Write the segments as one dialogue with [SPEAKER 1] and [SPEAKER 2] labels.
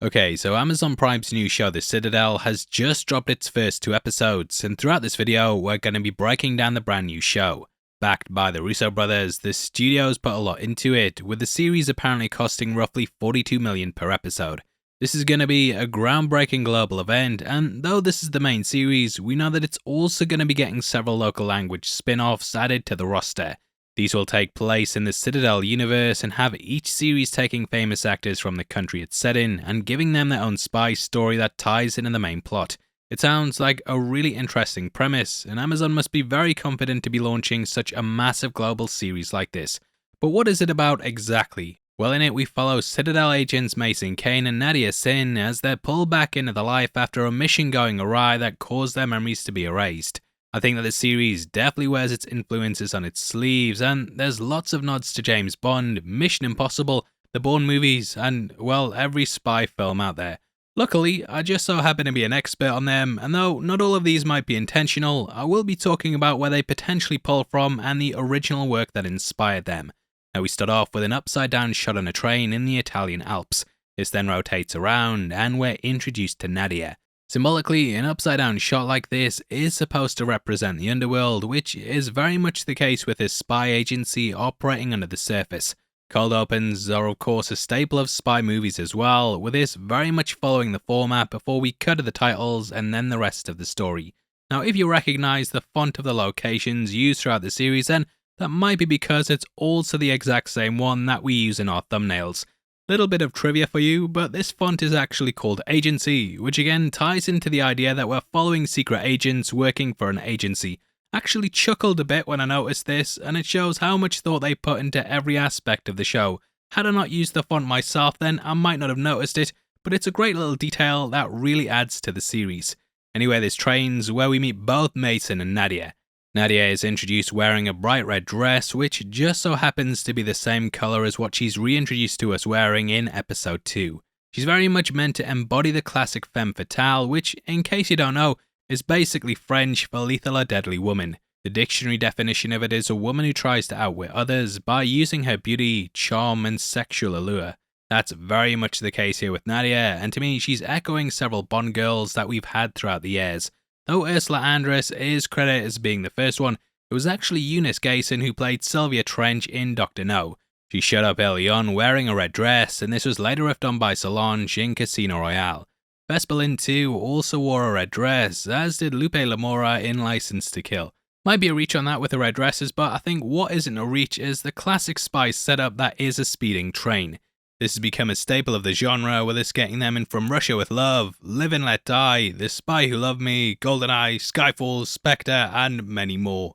[SPEAKER 1] Okay, so Amazon Prime's new show, The Citadel, has just dropped its first 2 episodes, and throughout this video, we're going to be breaking down the brand new show. Backed by the Russo brothers, the studios put a lot into it, with the series apparently costing roughly $42 million per episode. This is going to be a groundbreaking global event, and though this is the main series, we know that it's also going to be getting several local language spin-offs added to the roster. These will take place in the Citadel universe and have each series taking famous actors from the country it's set in and giving them their own spy story that ties into the main plot. It sounds like a really interesting premise, and Amazon must be very confident to be launching such a massive global series like this. But what is it about exactly? Well, in it we follow Citadel agents Mason, Kane and Nadia Sinh as they're pulled back into the life after a mission going awry that caused their memories to be erased. I think that the series definitely wears its influences on its sleeves, and there's lots of nods to James Bond, Mission Impossible, the Bourne Movies, and, well, every spy film out there. Luckily, I just so happen to be an expert on them, and though not all of these might be intentional, I will be talking about where they potentially pull from and the original work that inspired them. Now we start off with an upside down shot on a train in the Italian Alps. This then rotates around, and we're introduced to Nadia. Symbolically, an upside-down shot like this is supposed to represent the underworld, which is very much the case with this spy agency operating under the surface. Cold opens are of course a staple of spy movies as well, with this very much following the format before we cut to the titles and then the rest of the story. Now if you recognise the font of the locations used throughout the series, then that might be because it's also the exact same one that we use in our thumbnails. Little bit of trivia for you, but this font is actually called Agency, which again ties into the idea that we're following secret agents working for an agency. Actually chuckled a bit when I noticed this, and it shows how much thought they put into every aspect of the show. Had I not used the font myself then, I might not have noticed it, but it's a great little detail that really adds to the series. Anyway, this train's where we meet both Mason and Nadia. Nadia is introduced wearing a bright red dress, which just so happens to be the same colour as what she's reintroduced to us wearing in episode 2. She's very much meant to embody the classic femme fatale, which, in case you don't know, is basically French for lethal or deadly woman. The dictionary definition of it is a woman who tries to outwit others by using her beauty, charm and sexual allure. That's very much the case here with Nadia, and to me she's echoing several Bond girls that we've had throughout the years. Though Ursula Andress is credited as being the first one, it was actually Eunice Gayson who played Sylvia Trench in Dr. No. She showed up early on wearing a red dress, and this was later riffed on by Solange in Casino Royale. Vesperlin too also wore a red dress, as did Lupe Lamora in License to Kill. Might be a reach on that with the red dresses, but I think what isn't a reach is the classic spy setup that is a speeding train. This has become a staple of the genre, with us getting them in From Russia with Love, Live and Let Die, The Spy Who Loved Me, GoldenEye, Skyfall, Spectre, and many more.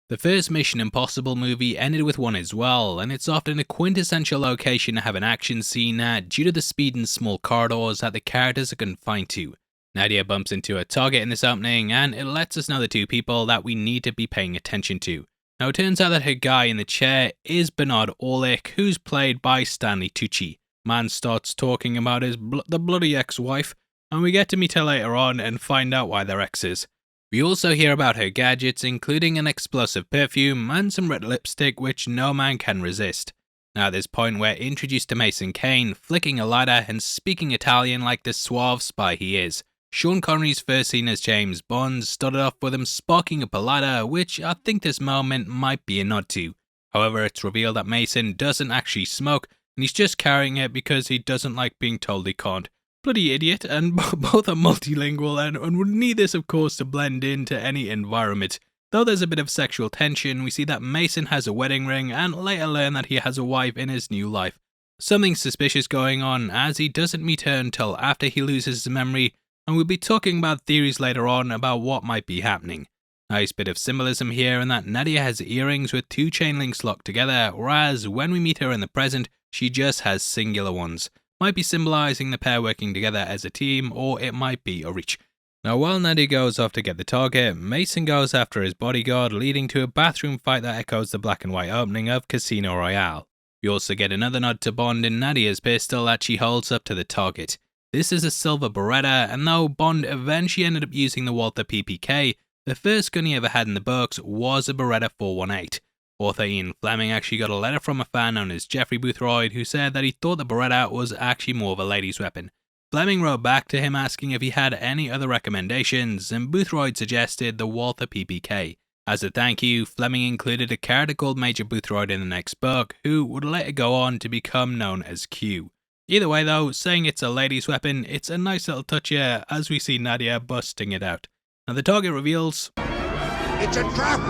[SPEAKER 1] The first Mission Impossible movie ended with one as well, and it's often a quintessential location to have an action scene at due to the speed and small corridors that the characters are confined to. Nadia bumps into a target in this opening, and it lets us know the two people that we need to be paying attention to. Now it turns out that her guy in the chair is Bernard Orlick, who's played by Stanley Tucci. Man starts talking about his the bloody ex-wife, and we get to meet her later on and find out why they're exes. We also hear about her gadgets, including an explosive perfume and some red lipstick which no man can resist. Now at this point we're introduced to Mason Kane, flicking a lighter and speaking Italian like the suave spy he is. Sean Connery's first scene as James Bond started off with him sparking up a lighter, which I think this moment might be a nod to. However, it's revealed that Mason doesn't actually smoke, and he's just carrying it because he doesn't like being told he can't. Bloody idiot, and both are multilingual and would need this of course to blend into any environment. Though there's a bit of sexual tension, we see that Mason has a wedding ring and later learn that he has a wife in his new life. Something suspicious going on, as he doesn't meet her until after he loses his memory, and we'll be talking about theories later on about what might be happening. Nice bit of symbolism here in that Nadia has earrings with 2 chain links locked together, whereas when we meet her in the present, she just has singular ones. Might be symbolising the pair working together as a team, or it might be a reach. Now while Nadia goes off to get the target, Mason goes after his bodyguard, leading to a bathroom fight that echoes the black and white opening of Casino Royale. We also get another nod to Bond in Nadia's pistol that she holds up to the target. This is a silver Beretta, and though Bond eventually ended up using the Walther PPK, the first gun he ever had in the books was a Beretta 418. Author Ian Fleming actually got a letter from a fan known as Jeffrey Boothroyd who said that he thought the Beretta was actually more of a lady's weapon. Fleming wrote back to him asking if he had any other recommendations, and Boothroyd suggested the Walther PPK. As a thank you, Fleming included a character called Major Boothroyd in the next book, who would later go on to become known as Q. Either way though, saying it's a lady's weapon, it's a nice little touch here as we see Nadia busting it out. Now the target reveals, "It's a trap!"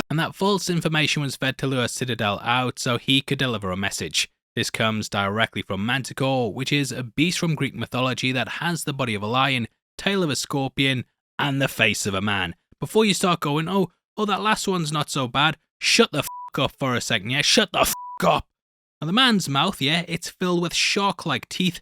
[SPEAKER 1] And that false information was fed to lure Citadel out so he could deliver a message. This comes directly from Manticore, which is a beast from Greek mythology that has the body of a lion, tail of a scorpion, and the face of a man. Before you start going, oh, that last one's not so bad, shut the f*** up for a second, yeah, shut the f*** up. Now the man's mouth, yeah, it's filled with shark-like teeth,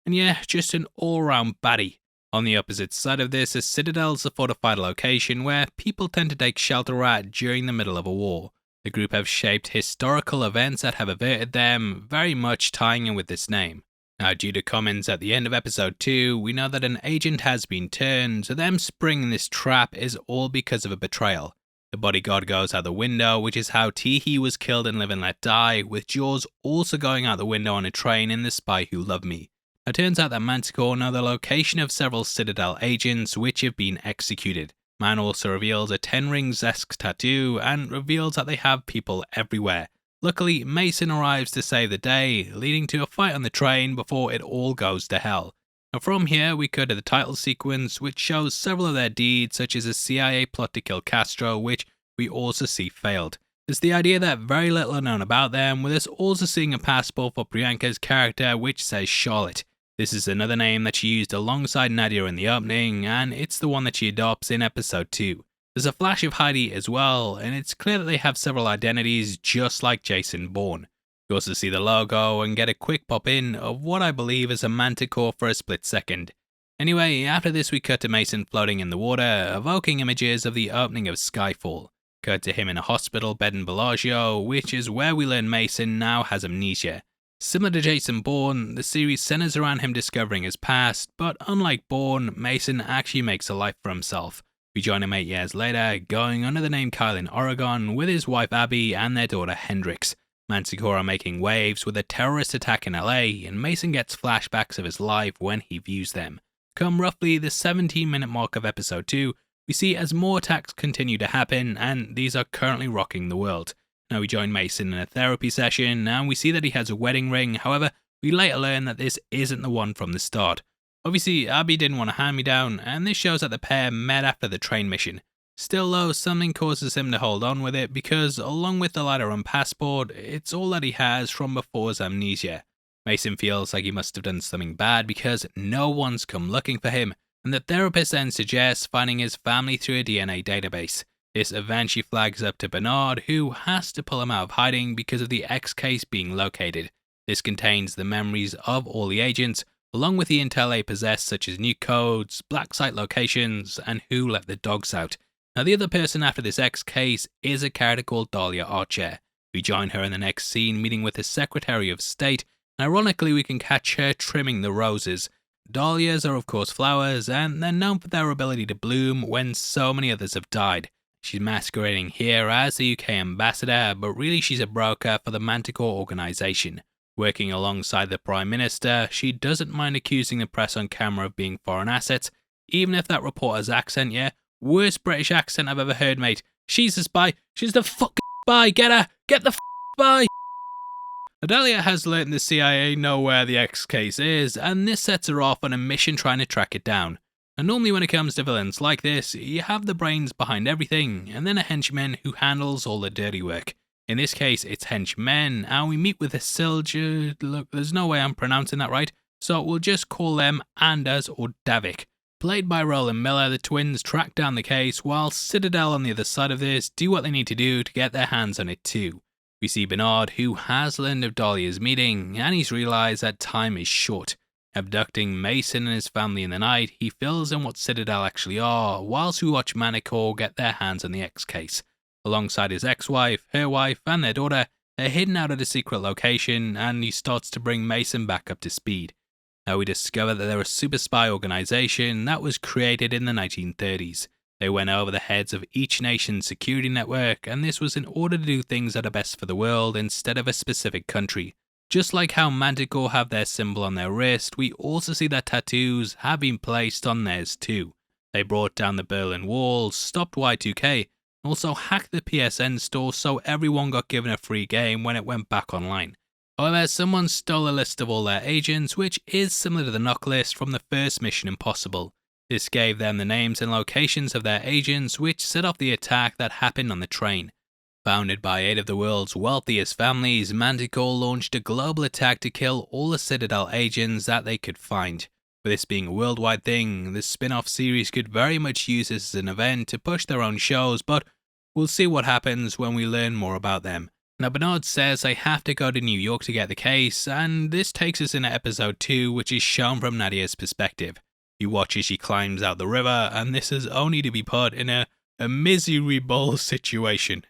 [SPEAKER 1] and yeah, just an all-round baddie. On the opposite side of this, a Citadel's a fortified location where people tend to take shelter at during the middle of a war. The group have shaped historical events that have averted them, very much tying in with this name. Now, due to comments at the end of episode 2, we know that an agent has been turned, so them springing this trap is all because of a betrayal. The bodyguard goes out the window, which is how Teehee was killed in Live and Let Die, with Jaws also going out the window on a train in The Spy Who Loved Me. It turns out that Manticore know the location of several Citadel agents which have been executed. Man also reveals a 10 rings-esque tattoo and reveals that they have people everywhere. Luckily, Mason arrives to save the day, leading to a fight on the train before it all goes to hell. Now from here we go to the title sequence, which shows several of their deeds, such as a CIA plot to kill Castro, which we also see failed. There's the idea that very little are known about them, with us also seeing a passport for Priyanka's character which says Charlotte. This is another name that she used alongside Nadia in the opening, and it's the one that she adopts in episode 2. There's a flash of Heidi as well, and it's clear that they have several identities just like Jason Bourne. You also see the logo and get a quick pop in of what I believe is a Manticore for a split second. Anyway, after this we cut to Mason floating in the water, evoking images of the opening of Skyfall. Cut to him in a hospital bed in Bellagio, which is where we learn Mason now has amnesia. Similar to Jason Bourne, the series centers around him discovering his past, but unlike Bourne, Mason actually makes a life for himself. We join him 8 years later, going under the name Kyle in Oregon with his wife Abby and their daughter Hendrix. Manticore are making waves with a terrorist attack in LA, and Mason gets flashbacks of his life when he views them. Come roughly the 17-minute mark of episode 2, we see as more attacks continue to happen, and these are currently rocking the world. Now we join Mason in a therapy session, and we see that he has a wedding ring. However, we later learn that this isn't the one from the start. Obviously, Abby didn't want a hand-me-down, and this shows that the pair met after the train mission. Still though, something causes him to hold on with it because, along with the lighter on passport, it's all that he has from before his amnesia. Mason feels like he must have done something bad because no one's come looking for him, and the therapist then suggests finding his family through a DNA database. This eventually flags up to Bernard, who has to pull him out of hiding because of the X case being located. This contains the memories of all the agents, along with the intel they possess such as new codes, black site locations, and who let the dogs out. Now the other person after this X case is a character called Dahlia Archer. We join her in the next scene meeting with the Secretary of State, and ironically we can catch her trimming the roses. Dahlias are of course flowers, and they're known for their ability to bloom when so many others have died. She's masquerading here as the UK ambassador, but really she's a broker for the Manticore organisation. Working alongside the Prime Minister, she doesn't mind accusing the press on camera of being foreign assets, even if that reporter's accent, yeah, worst British accent I've ever heard, mate. She's a spy. She's the fucking spy. Get her. Get the spy. Nadia has learned the CIA know where the X case is, and this sets her off on a mission trying to track it down. And normally when it comes to villains like this, you have the brains behind everything, and then a henchman who handles all the dirty work. In this case, it's henchmen, and we meet with a Silja. Look, there's no way I'm pronouncing that right, so we'll just call them Anders or Davik. Played by Roland Miller, the twins track down the case, while Citadel on the other side of this do what they need to do to get their hands on it too. We see Bernard, who has learned of Dahlia's meeting, and he's realised that time is short. Abducting Mason and his family in the night, he fills in what Citadel actually are, whilst we watch Manticore get their hands on the X case. Alongside his ex-wife, her wife, and their daughter, they're hidden out at a secret location, and he starts to bring Mason back up to speed. Now we discover that they're a super spy organisation that was created in the 1930s. They went over the heads of each nation's security network, and this was in order to do things that are best for the world instead of a specific country. Just like how Manticore have their symbol on their wrist, we also see that tattoos have been placed on theirs too. They brought down the Berlin Wall, stopped Y2K, and also hacked the PSN store so everyone got given a free game when it went back online. However, someone stole a list of all their agents, which is similar to the knock list from the first Mission Impossible. This gave them the names and locations of their agents, which set off the attack that happened on the train. Founded by 8 of the world's wealthiest families, Manticore launched a global attack to kill all the Citadel agents that they could find. With this being a worldwide thing, the spin-off series could very much use this as an event to push their own shows, but we'll see what happens when we learn more about them. Now, Bernard says they have to go to New York to get the case, and this takes us into episode 2, which is shown from Nadia's perspective. You watch as she climbs out the river, and this is only to be put in a miserable situation.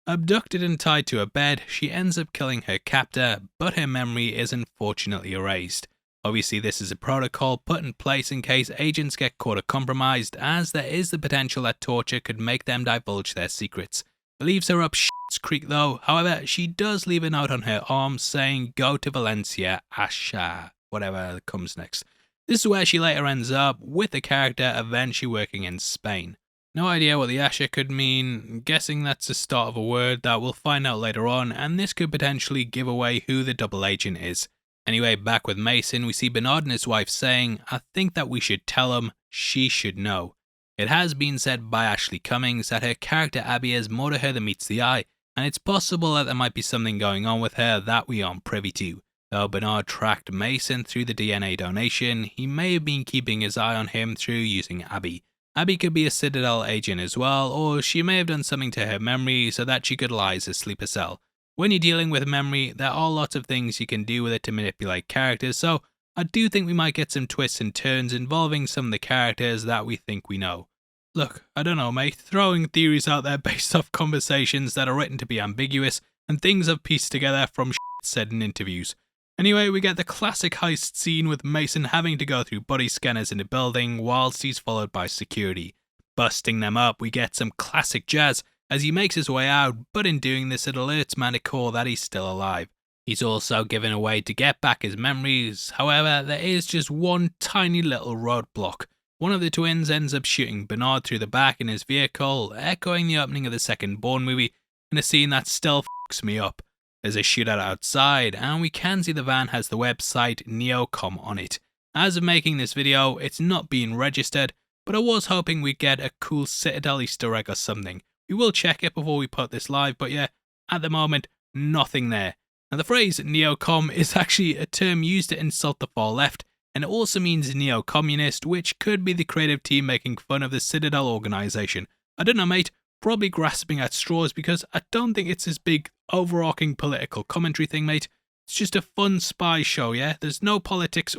[SPEAKER 1] Abducted and tied to a bed, she ends up killing her captor, but her memory is unfortunately erased. Obviously, this is a protocol put in place in case agents get caught or compromised, as there is the potential that torture could make them divulge their secrets. It leaves her up shit's creek though. However, she does leave a note on her arm saying, "Go to Valencia, Asha," whatever comes next. This is where she later ends up, with the character eventually working in Spain. No idea what the Asha could mean, guessing that's the start of a word that we'll find out later on, and this could potentially give away who the double agent is. Anyway, back with Mason, we see Bernard and his wife saying, "I think that we should tell him, she should know." It has been said by Ashley Cummings that her character Abby has more to her than meets the eye, and it's possible that there might be something going on with her that we aren't privy to. Though Bernard tracked Mason through the DNA donation, he may have been keeping his eye on him through using Abby. Abby could be a Citadel agent as well, or she may have done something to her memory so that she could lie as a sleeper cell. When you're dealing with memory, there are lots of things you can do with it to manipulate characters, so I do think we might get some twists and turns involving some of the characters that we think we know. Look, I don't know mate, throwing theories out there based off conversations that are written to be ambiguous and things I've pieced together from said in interviews. Anyway, we get the classic heist scene with Mason having to go through body scanners in a building whilst he's followed by security. Busting them up, we get some classic jazz as he makes his way out, but in doing this it alerts Manticore that he's still alive. He's also given a way to get back his memories, however there is just one tiny little roadblock. One of the twins ends up shooting Bernard through the back in his vehicle, echoing the opening of the second Bourne movie in a scene that still fucks me up. There's a shootout outside, and we can see the van has the website Neocom on it. As of making this video, it's not being registered, but I was hoping we'd get a cool Citadel Easter egg or something. We will check it before we put this live, but yeah, at the moment, nothing there. Now the phrase Neocom is actually a term used to insult the far left, and it also means neo-communist, which could be the creative team making fun of the Citadel organisation. I don't know mate, probably grasping at straws because I don't think it's this big overarching political commentary thing mate. It's just a fun spy show, yeah? There's no politics.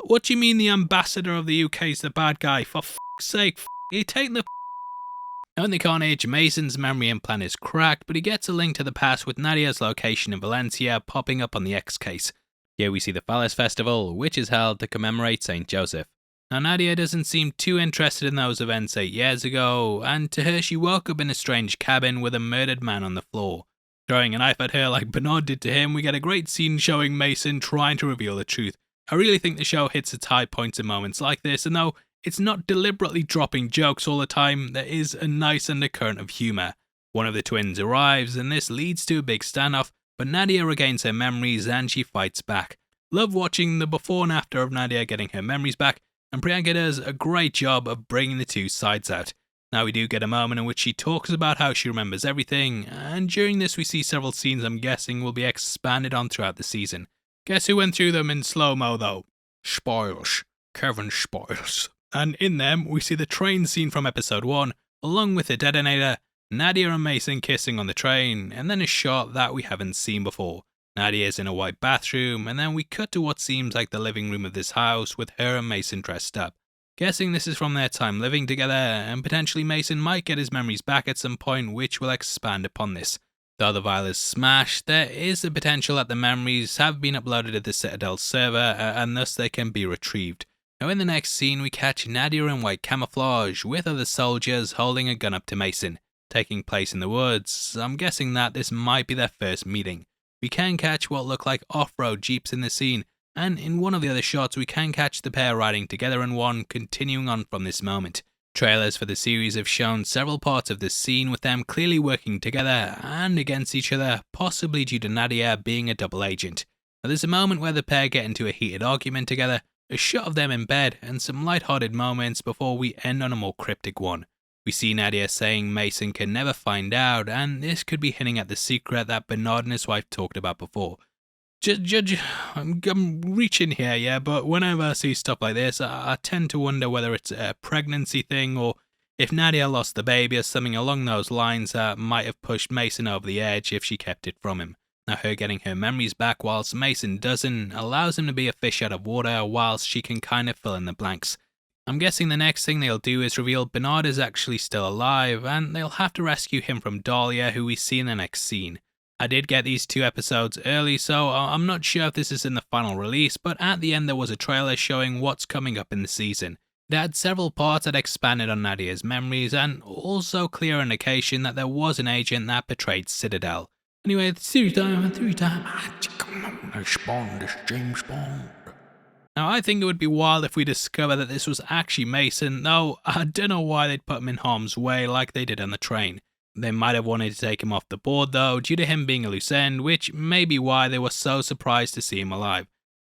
[SPEAKER 1] What do you mean the ambassador of the UK is the bad guy? For f***'s sake, you taking the Now in the carnage, Mason's memory implant is cracked, but he gets a link to the past with Nadia's location in Valencia popping up on the X case. Here we see the Phallus Festival, which is held to commemorate St. Joseph. Now Nadia doesn't seem too interested in those events 8 years ago, and to her she woke up in a strange cabin with a murdered man on the floor. Throwing a knife at her like Bernard did to him, we get a great scene showing Mason trying to reveal the truth. I really think the show hits its high points in moments like this, and though it's not deliberately dropping jokes all the time, there is a nice undercurrent of humour. One of the twins arrives, and this leads to a big standoff, but Nadia regains her memories and she fights back. Love watching the before and after of Nadia getting her memories back, and Priyanka does a great job of bringing the two sides out. Now we do get a moment in which she talks about how she remembers everything, and during this we see several scenes I'm guessing will be expanded on throughout the season. Guess who went through them in slow-mo though? Spoils. Kevin Spoils. And in them we see the train scene from episode 1, along with the detonator, Nadia and Mason kissing on the train, and then a shot that we haven't seen before. Nadia's in a white bathroom, and then we cut to what seems like the living room of this house with her and Mason dressed up. Guessing this is from their time living together, and potentially Mason might get his memories back at some point, which will expand upon this. Though the vial is smashed, there is the potential that the memories have been uploaded to the Citadel server, and thus they can be retrieved. Now in the next scene we catch Nadia in white camouflage with other soldiers holding a gun up to Mason, taking place in the woods. I'm guessing that this might be their first meeting. We can catch what look like off-road jeeps in the scene, and in one of the other shots we can catch the pair riding together in one, continuing on from this moment. Trailers for the series have shown several parts of this scene with them clearly working together and against each other, possibly due to Nadia being a double agent. Now, there's a moment where the pair get into a heated argument together, a shot of them in bed, and some light-hearted moments before we end on a more cryptic one. We see Nadia saying Mason can never find out, and this could be hinting at the secret that Bernard and his wife talked about before. Judge, I'm reaching here, yeah, but whenever I see stuff like this, I tend to wonder whether it's a pregnancy thing or if Nadia lost the baby or something along those lines that might have pushed Mason over the edge if she kept it from him. Now, her getting her memories back whilst Mason doesn't allows him to be a fish out of water whilst she can kind of fill in the blanks. I'm guessing the next thing they'll do is reveal Bernard is actually still alive, and they'll have to rescue him from Dahlia, who we see in the next scene. I did get these 2 episodes early, so I'm not sure if this is in the final release, but at the end there was a trailer showing what's coming up in the season. It had several parts that expanded on Nadia's memories, and also clear indication that there was an agent that betrayed Citadel. Anyway, 3 time, Bond is James Bond. Now, I think it would be wild if we discover that this was actually Mason, though I don't know why they'd put him in harm's way like they did on the train. They might have wanted to take him off the board though, due to him being a loose end, which may be why they were so surprised to see him alive.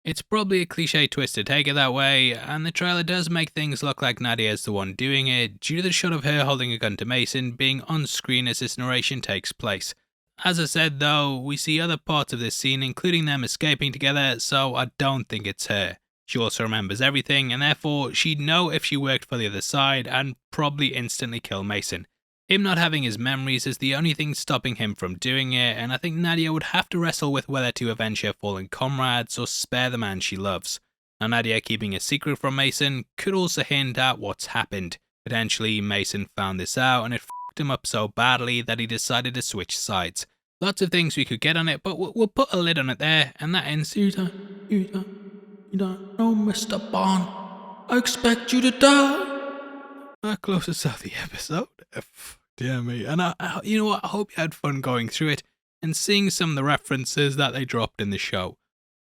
[SPEAKER 1] It's probably a cliche twist to take it that way, and the trailer does make things look like Nadia is the one doing it, due to the shot of her holding a gun to Mason being on screen as this narration takes place. As I said though, we see other parts of this scene, including them escaping together, so I don't think it's her. She also remembers everything, and therefore she'd know if she worked for the other side and probably instantly kill Mason. Him not having his memories is the only thing stopping him from doing it, and I think Nadia would have to wrestle with whether to avenge her fallen comrades or spare the man she loves. Now, Nadia keeping a secret from Mason could also hint at what's happened. Potentially, Mason found this out and it f***ed him up so badly that he decided to switch sides. Lots of things we could get on it, but we'll put a lid on it there, and that ends. You don't know, Mr. Bond. I expect you to die. That closes out the episode. Dear me. And you know what? I hope you had fun going through it and seeing some of the references that they dropped in the show.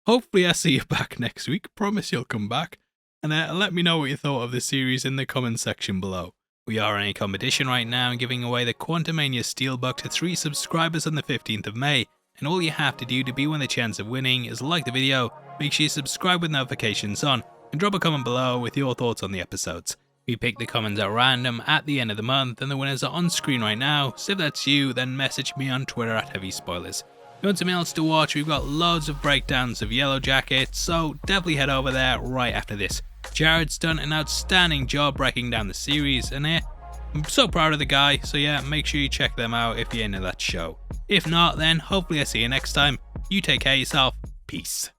[SPEAKER 1] Hopefully I see you back next week. Promise you'll come back. And let me know what you thought of the series in the comment section below. We are in a competition right now and giving away the Quantumania Steelbook to 3 subscribers on the 15th of May. And all you have to do to be win the chance of winning is like the video, make sure you subscribe with notifications on, and drop a comment below with your thoughts on the episodes. We pick the comments at random at the end of the month, and the winners are on screen right now, so if that's you, then message me on Twitter at HeavySpoilers. If you want something else to watch, we've got loads of breakdowns of Yellow Jacket, so definitely head over there right after this. Jared's done an outstanding job breaking down the series, and I'm so proud of the guy, so yeah, make sure you check them out if you're into that show. If not, then hopefully I see you next time. You take care of yourself. Peace.